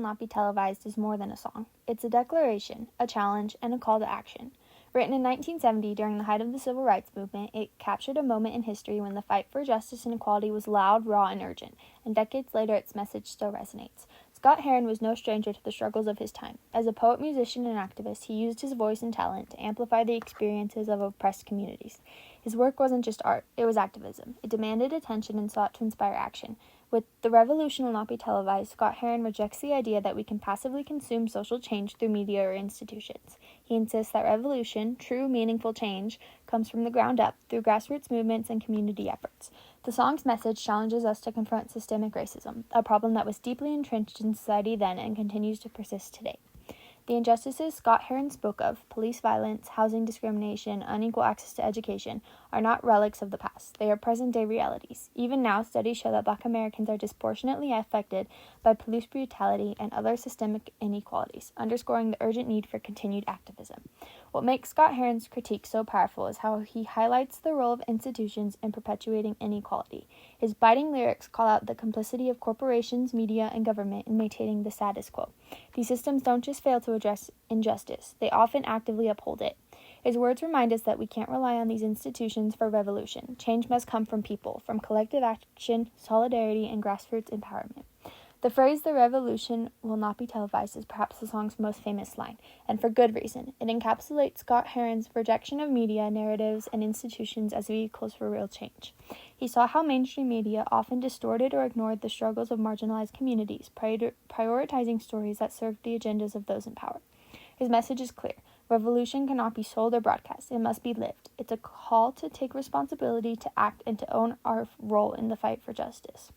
not be televised is more than a song. It's a declaration, a challenge, and a call to action. Written in 1970 during the height of the Civil Rights Movement, it captured a moment in history when the fight for justice and equality was loud, raw, and urgent, and decades later its message still resonates. Scott Heron was no stranger to the struggles of his time. As a poet, musician, and activist, he used his voice and talent to amplify the experiences of oppressed communities. His work wasn't just art, it was activism. It demanded attention and sought to inspire action. With The Revolution Will Not Be Televised, Scott Heron rejects the idea that we can passively consume social change through media or institutions. He insists that revolution, true, meaningful change, comes from the ground up, through grassroots movements and community efforts. The song's message challenges us to confront systemic racism, a problem that was deeply entrenched in society then and continues to persist today. The injustices Scott Heron spoke of, police violence, housing discrimination, unequal access to education, are not relics of the past. They are present-day realities. Even now, studies show that Black Americans are disproportionately affected by police brutality and other systemic inequalities, underscoring the urgent need for continued activism. What makes Scott Heron's critique so powerful is how he highlights the role of institutions in perpetuating inequality. His biting lyrics call out the complicity of corporations, media, and government in maintaining the status quo. These systems don't just fail to address injustice, they often actively uphold it. His words remind us that we can't rely on these institutions for revolution. Change must come from people, from collective action, solidarity, and grassroots empowerment. The phrase, "the revolution will not be televised," is perhaps the song's most famous line, and for good reason. It encapsulates Scott Heron's rejection of media, narratives, and institutions as vehicles for real change. He saw how mainstream media often distorted or ignored the struggles of marginalized communities, prioritizing stories that served the agendas of those in power. His message is clear. Revolution cannot be sold or broadcast. It must be lived. It's a call to take responsibility, to act, and to own our role in the fight for justice.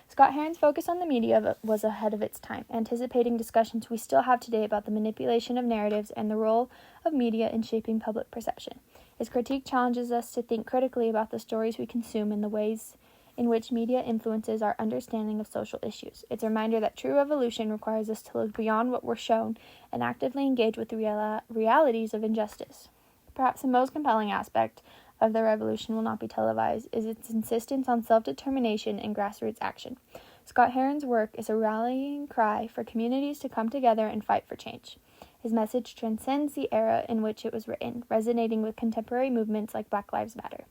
Scott Heron's focus on the media was ahead of its time, anticipating discussions we still have today about the manipulation of narratives and the role of media in shaping public perception. His critique challenges us to think critically about the stories we consume and the ways in which media influences our understanding of social issues. It's a reminder that true revolution requires us to look beyond what we're shown and actively engage with the realities of injustice. Perhaps the most compelling aspect of The Revolution Will Not Be Televised is its insistence on self-determination and grassroots action. Scott Heron's work is a rallying cry for communities to come together and fight for change. His message transcends the era in which it was written, resonating with contemporary movements like Black Lives Matter.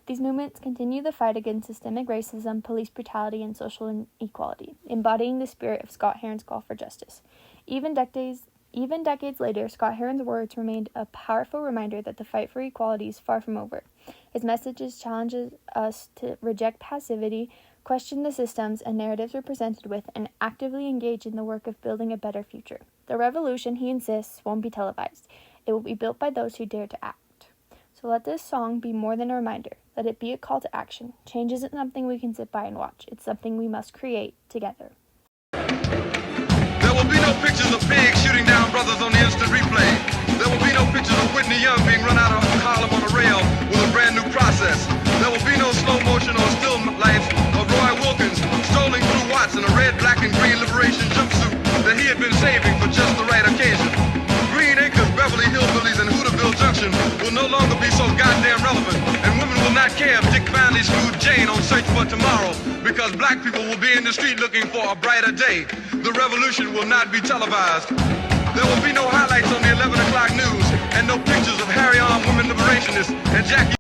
These movements continue the fight against systemic racism, police brutality, and social inequality, embodying the spirit of Scott Heron's call for justice. Even decades later, Scott Heron's words remained a powerful reminder that the fight for equality is far from over. His messages challenges us to reject passivity, question the systems and narratives we're presented with, and actively engage in the work of building a better future. The revolution, he insists, won't be televised. It will be built by those who dare to act. So let this song be more than a reminder. Let it be a call to action. Change isn't something we can sit by and watch. It's something we must create together. There will be no pictures of pigs shooting down brothers on the instant replay. There will be no pictures of Whitney Young being run out of Harlem on a rail with a brand new process. There will be no slow motion or still life of Roy Wilkins strolling through Watts in a red, black, and green liberation jumpsuit that he had been saving for just the right occasion. Green Acres, Beverly Hillbillies, and Hooterville Junction will no longer be so goddamn relevant, and women will not care if Dick finally screwed Jane on Search for Tomorrow, because black people will be in the street looking for a brighter day. The revolution will not be televised. There will be no highlights on the 11 o'clock news, and no pictures of Harry Arm women liberationists and Jackie